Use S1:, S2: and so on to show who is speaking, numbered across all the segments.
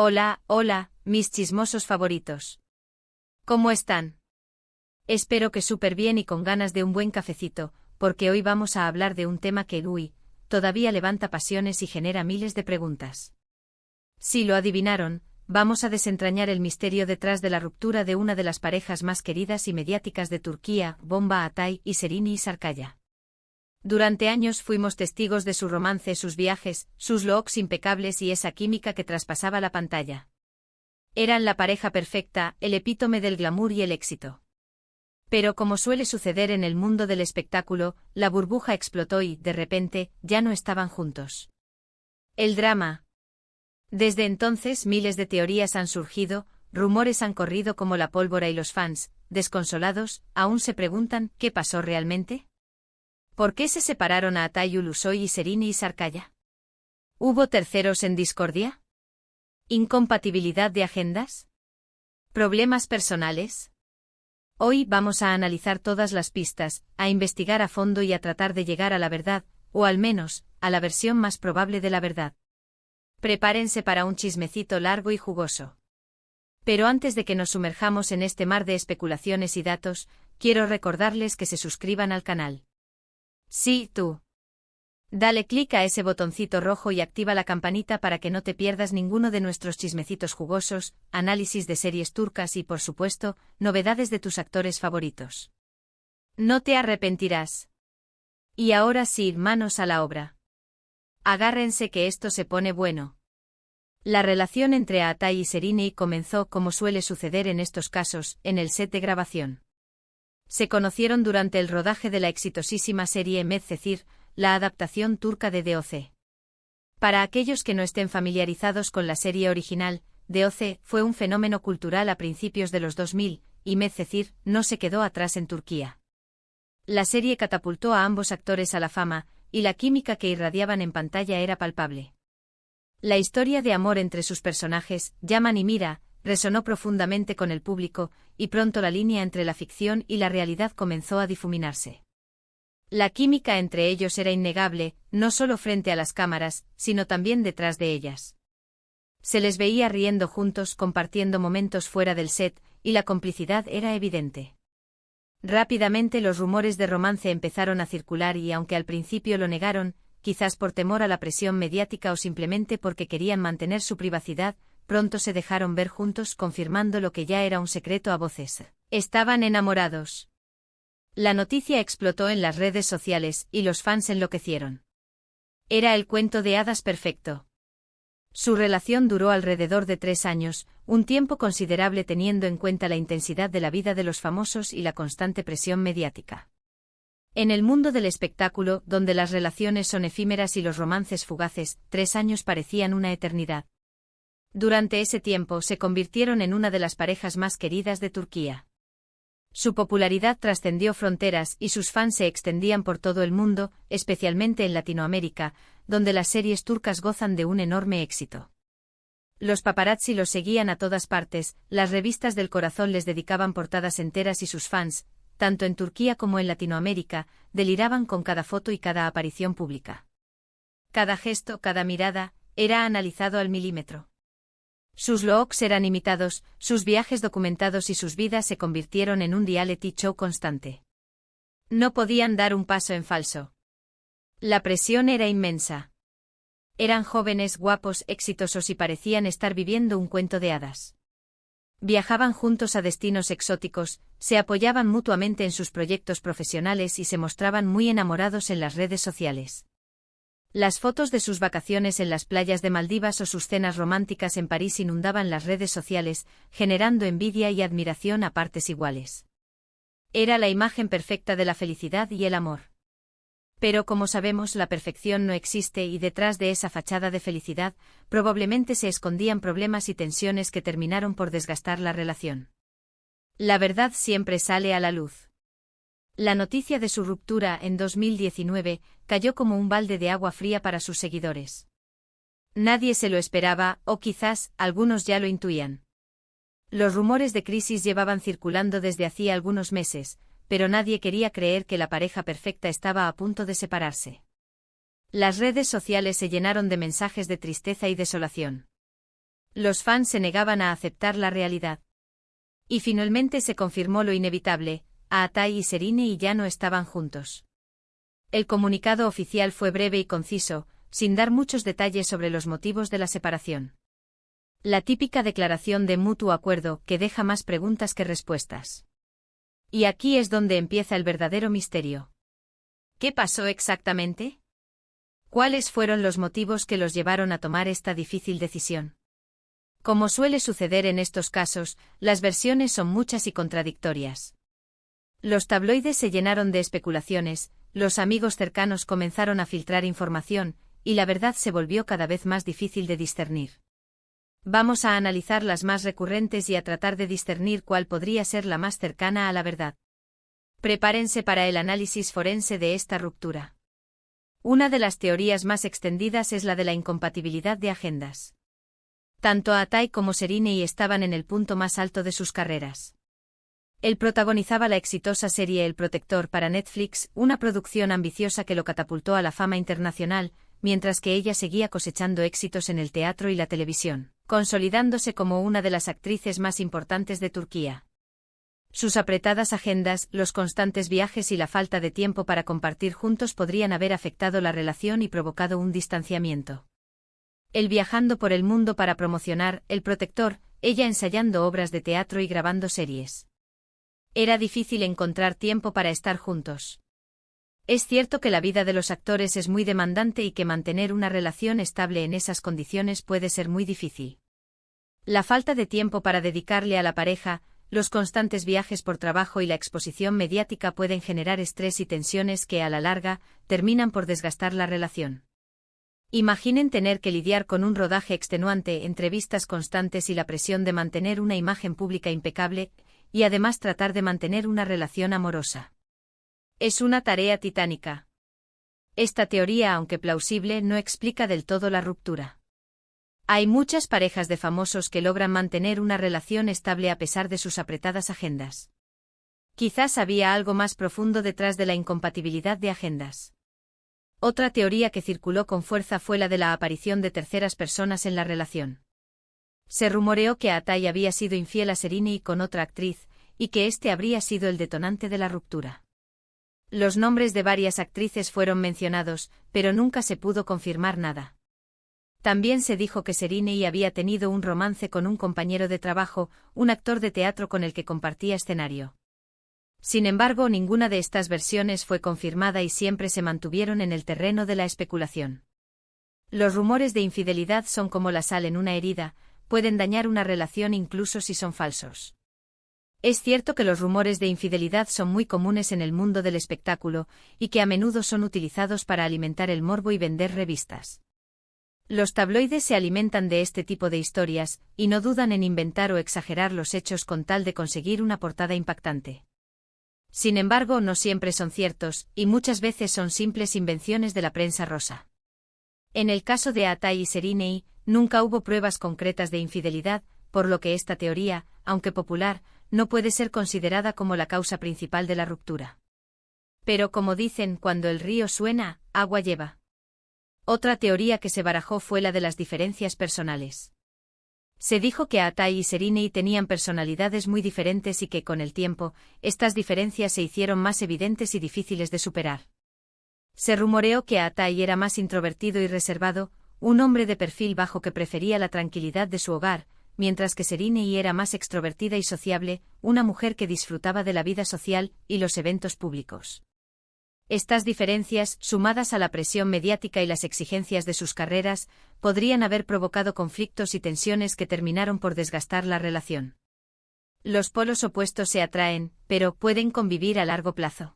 S1: Hola, hola, mis chismosos favoritos. ¿Cómo están? Espero que súper bien y con ganas de un buen cafecito, porque hoy vamos a hablar de un tema que, todavía levanta pasiones y genera miles de preguntas. Si lo adivinaron, vamos a desentrañar el misterio detrás de la ruptura de una de las parejas más queridas y mediáticas de Turquía, Bomba Atay y Serini Sarkaya. Durante años fuimos testigos de su romance, sus viajes, sus looks impecables y esa química que traspasaba la pantalla. Eran la pareja perfecta, el epítome del glamour y el éxito. Pero como suele suceder en el mundo del espectáculo, la burbuja explotó y, de repente, ya no estaban juntos. El drama. Desde entonces miles de teorías han surgido, rumores han corrido como la pólvora y los fans, desconsolados, aún se preguntan ¿qué pasó realmente? ¿Por qué se separaron a Atay Ulusoy y Serini Sarkaya? ¿Hubo terceros en discordia? ¿Incompatibilidad de agendas? ¿Problemas personales? Hoy vamos a analizar todas las pistas, a investigar a fondo y a tratar de llegar a la verdad, o al menos, a la versión más probable de la verdad. Prepárense para un chismecito largo y jugoso. Pero antes de que nos sumerjamos en este mar de especulaciones y datos, quiero recordarles que se suscriban al canal. Sí, tú. Dale clic a ese botoncito rojo y activa la campanita para que no te pierdas ninguno de nuestros chismecitos jugosos, análisis de series turcas y, por supuesto, novedades de tus actores favoritos. No te arrepentirás. Y ahora sí, manos a la obra. Agárrense que esto se pone bueno. La relación entre Atay y Serini comenzó, como suele suceder en estos casos, en el set de grabación. Se conocieron durante el rodaje de la exitosísima serie Medcezir, la adaptación turca de DOC. Para aquellos que no estén familiarizados con la serie original, DOC fue un fenómeno cultural a principios de los 2000, y Medcezir no se quedó atrás en Turquía. La serie catapultó a ambos actores a la fama, y la química que irradiaban en pantalla era palpable. La historia de amor entre sus personajes, Yaman y Mira, resonó profundamente con el público, y pronto la línea entre la ficción y la realidad comenzó a difuminarse. La química entre ellos era innegable, no solo frente a las cámaras, sino también detrás de ellas. Se les veía riendo juntos, compartiendo momentos fuera del set, y la complicidad era evidente. Rápidamente los rumores de romance empezaron a circular y aunque al principio lo negaron, quizás por temor a la presión mediática o simplemente porque querían mantener su privacidad, pronto se dejaron ver juntos confirmando lo que ya era un secreto a voces. Estaban enamorados. La noticia explotó en las redes sociales y los fans enloquecieron. Era el cuento de hadas perfecto. Su relación duró alrededor de 3 años, un tiempo considerable teniendo en cuenta la intensidad de la vida de los famosos y la constante presión mediática. En el mundo del espectáculo, donde las relaciones son efímeras y los romances fugaces, 3 años parecían una eternidad. Durante ese tiempo se convirtieron en una de las parejas más queridas de Turquía. Su popularidad trascendió fronteras y sus fans se extendían por todo el mundo, especialmente en Latinoamérica, donde las series turcas gozan de un enorme éxito. Los paparazzi los seguían a todas partes, las revistas del corazón les dedicaban portadas enteras y sus fans, tanto en Turquía como en Latinoamérica, deliraban con cada foto y cada aparición pública. Cada gesto, cada mirada, era analizado al milímetro. Sus looks eran imitados, sus viajes documentados y sus vidas se convirtieron en un reality show constante. No podían dar un paso en falso. La presión era inmensa. Eran jóvenes, guapos, exitosos y parecían estar viviendo un cuento de hadas. Viajaban juntos a destinos exóticos, se apoyaban mutuamente en sus proyectos profesionales y se mostraban muy enamorados en las redes sociales. Las fotos de sus vacaciones en las playas de Maldivas o sus cenas románticas en París inundaban las redes sociales, generando envidia y admiración a partes iguales. Era la imagen perfecta de la felicidad y el amor. Pero como sabemos, la perfección no existe y detrás de esa fachada de felicidad, probablemente se escondían problemas y tensiones que terminaron por desgastar la relación. La verdad siempre sale a la luz. La noticia de su ruptura en 2019 cayó como un balde de agua fría para sus seguidores. Nadie se lo esperaba, o quizás algunos ya lo intuían. Los rumores de crisis llevaban circulando desde hacía algunos meses, pero nadie quería creer que la pareja perfecta estaba a punto de separarse. Las redes sociales se llenaron de mensajes de tristeza y desolación. Los fans se negaban a aceptar la realidad. Y finalmente se confirmó lo inevitable, Atai y Serena ya no estaban juntos. El comunicado oficial fue breve y conciso, sin dar muchos detalles sobre los motivos de la separación. La típica declaración de mutuo acuerdo que deja más preguntas que respuestas. Y aquí es donde empieza el verdadero misterio. ¿Qué pasó exactamente? ¿Cuáles fueron los motivos que los llevaron a tomar esta difícil decisión? Como suele suceder en estos casos, las versiones son muchas y contradictorias. Los tabloides se llenaron de especulaciones, los amigos cercanos comenzaron a filtrar información, y la verdad se volvió cada vez más difícil de discernir. Vamos a analizar las más recurrentes y a tratar de discernir cuál podría ser la más cercana a la verdad. Prepárense para el análisis forense de esta ruptura. Una de las teorías más extendidas es la de la incompatibilidad de agendas. Tanto Atai como Serena estaban en el punto más alto de sus carreras. Él protagonizaba la exitosa serie El Protector para Netflix, una producción ambiciosa que lo catapultó a la fama internacional, mientras que ella seguía cosechando éxitos en el teatro y la televisión, consolidándose como una de las actrices más importantes de Turquía. Sus apretadas agendas, los constantes viajes y la falta de tiempo para compartir juntos podrían haber afectado la relación y provocado un distanciamiento. Él viajando por el mundo para promocionar El Protector, ella ensayando obras de teatro y grabando series. Era difícil encontrar tiempo para estar juntos. Es cierto que la vida de los actores es muy demandante y que mantener una relación estable en esas condiciones puede ser muy difícil. La falta de tiempo para dedicarle a la pareja, los constantes viajes por trabajo y la exposición mediática pueden generar estrés y tensiones que, a la larga, terminan por desgastar la relación. Imaginen tener que lidiar con un rodaje extenuante, entrevistas constantes y la presión de mantener una imagen pública impecable, y además tratar de mantener una relación amorosa. Es una tarea titánica. Esta teoría, aunque plausible, no explica del todo la ruptura. Hay muchas parejas de famosos que logran mantener una relación estable a pesar de sus apretadas agendas. Quizás había algo más profundo detrás de la incompatibilidad de agendas. Otra teoría que circuló con fuerza fue la de la aparición de terceras personas en la relación. Se rumoreó que Atai había sido infiel a Serena con otra actriz, y que este habría sido el detonante de la ruptura. Los nombres de varias actrices fueron mencionados, pero nunca se pudo confirmar nada. También se dijo que Serena había tenido un romance con un compañero de trabajo, un actor de teatro con el que compartía escenario. Sin embargo, ninguna de estas versiones fue confirmada y siempre se mantuvieron en el terreno de la especulación. Los rumores de infidelidad son como la sal en una herida, pueden dañar una relación incluso si son falsos. Es cierto que los rumores de infidelidad son muy comunes en el mundo del espectáculo, y que a menudo son utilizados para alimentar el morbo y vender revistas. Los tabloides se alimentan de este tipo de historias, y no dudan en inventar o exagerar los hechos con tal de conseguir una portada impactante. Sin embargo, no siempre son ciertos, y muchas veces son simples invenciones de la prensa rosa. En el caso de Atai y Serena, nunca hubo pruebas concretas de infidelidad, por lo que esta teoría, aunque popular, no puede ser considerada como la causa principal de la ruptura. Pero como dicen, cuando el río suena, agua lleva. Otra teoría que se barajó fue la de las diferencias personales. Se dijo que Atai y Serena tenían personalidades muy diferentes y que con el tiempo, estas diferencias se hicieron más evidentes y difíciles de superar. Se rumoreó que Atai era más introvertido y reservado, un hombre de perfil bajo que prefería la tranquilidad de su hogar, mientras que Serena era más extrovertida y sociable, una mujer que disfrutaba de la vida social y los eventos públicos. Estas diferencias, sumadas a la presión mediática y las exigencias de sus carreras, podrían haber provocado conflictos y tensiones que terminaron por desgastar la relación. Los polos opuestos se atraen, pero pueden convivir a largo plazo.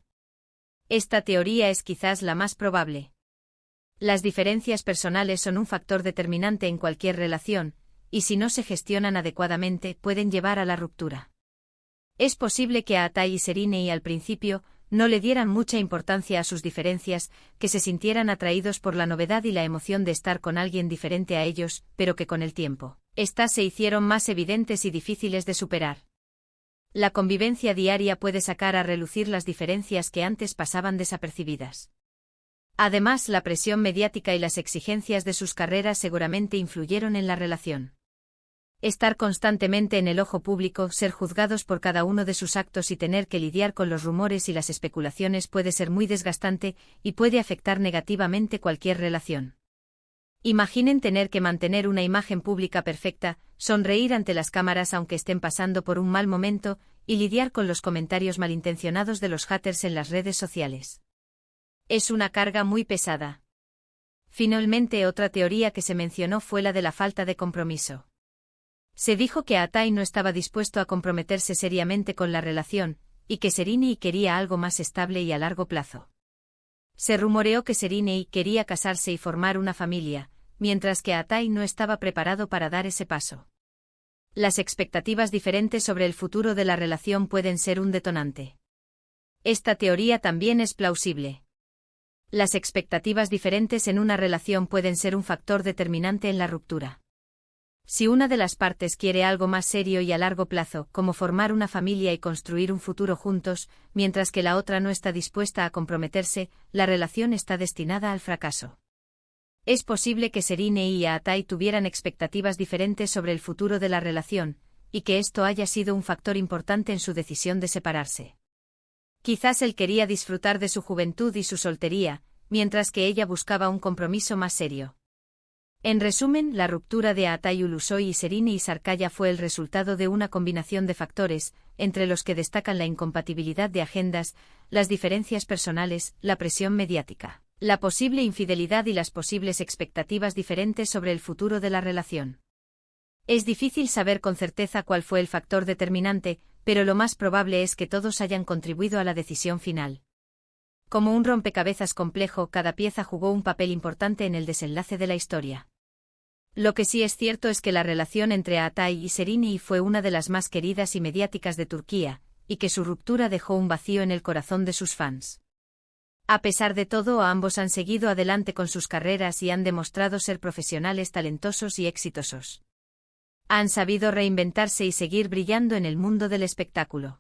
S1: Esta teoría es quizás la más probable. Las diferencias personales son un factor determinante en cualquier relación, y si no se gestionan adecuadamente pueden llevar a la ruptura. Es posible que Atai y Serena al principio no le dieran mucha importancia a sus diferencias, que se sintieran atraídos por la novedad y la emoción de estar con alguien diferente a ellos, pero que con el tiempo, estas se hicieron más evidentes y difíciles de superar. La convivencia diaria puede sacar a relucir las diferencias que antes pasaban desapercibidas. Además, la presión mediática y las exigencias de sus carreras seguramente influyeron en la relación. Estar constantemente en el ojo público, ser juzgados por cada uno de sus actos y tener que lidiar con los rumores y las especulaciones puede ser muy desgastante y puede afectar negativamente cualquier relación. Imaginen tener que mantener una imagen pública perfecta, sonreír ante las cámaras aunque estén pasando por un mal momento, y lidiar con los comentarios malintencionados de los haters en las redes sociales. Es una carga muy pesada. Finalmente, otra teoría que se mencionó fue la de la falta de compromiso. Se dijo que Atai no estaba dispuesto a comprometerse seriamente con la relación, y que Sereni quería algo más estable y a largo plazo. Se rumoreó que Sereni quería casarse y formar una familia, mientras que Atai no estaba preparado para dar ese paso. Las expectativas diferentes sobre el futuro de la relación pueden ser un detonante. Esta teoría también es plausible. Las expectativas diferentes en una relación pueden ser un factor determinante en la ruptura. Si una de las partes quiere algo más serio y a largo plazo, como formar una familia y construir un futuro juntos, mientras que la otra no está dispuesta a comprometerse, la relación está destinada al fracaso. Es posible que Sereni y Atai tuvieran expectativas diferentes sobre el futuro de la relación, y que esto haya sido un factor importante en su decisión de separarse. Quizás él quería disfrutar de su juventud y su soltería, mientras que ella buscaba un compromiso más serio. En resumen, la ruptura de Atai Ulusoy y Sereni y Sarkaya fue el resultado de una combinación de factores, entre los que destacan la incompatibilidad de agendas, las diferencias personales, la presión mediática, la posible infidelidad y las posibles expectativas diferentes sobre el futuro de la relación. Es difícil saber con certeza cuál fue el factor determinante, pero lo más probable es que todos hayan contribuido a la decisión final. Como un rompecabezas complejo, cada pieza jugó un papel importante en el desenlace de la historia. Lo que sí es cierto es que la relación entre Atai y Sereni fue una de las más queridas y mediáticas de Turquía, y que su ruptura dejó un vacío en el corazón de sus fans. A pesar de todo, ambos han seguido adelante con sus carreras y han demostrado ser profesionales talentosos y exitosos. Han sabido reinventarse y seguir brillando en el mundo del espectáculo.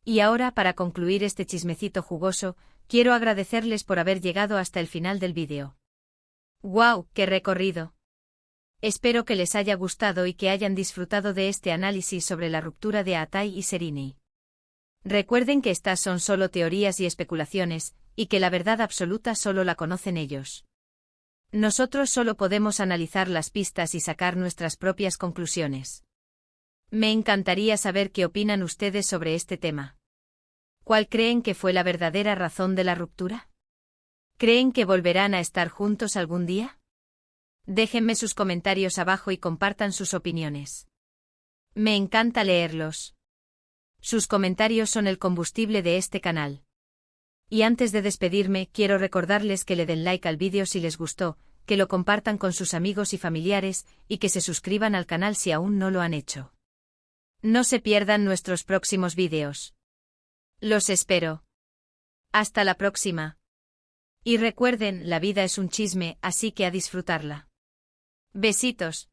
S1: Y ahora, para concluir este chismecito jugoso, quiero agradecerles por haber llegado hasta el final del vídeo. ¡Guau, qué recorrido! Espero que les haya gustado y que hayan disfrutado de este análisis sobre la ruptura de Atai y Sereni. Recuerden que estas son solo teorías y especulaciones, y que la verdad absoluta solo la conocen ellos. Nosotros solo podemos analizar las pistas y sacar nuestras propias conclusiones. Me encantaría saber qué opinan ustedes sobre este tema. ¿Cuál creen que fue la verdadera razón de la ruptura? ¿Creen que volverán a estar juntos algún día? Déjenme sus comentarios abajo y compartan sus opiniones. Me encanta leerlos. Sus comentarios son el combustible de este canal. Y antes de despedirme, quiero recordarles que le den like al vídeo si les gustó, que lo compartan con sus amigos y familiares, y que se suscriban al canal si aún no lo han hecho. No se pierdan nuestros próximos vídeos. Los espero. Hasta la próxima. Y recuerden, la vida es un chisme, así que a disfrutarla. Besitos.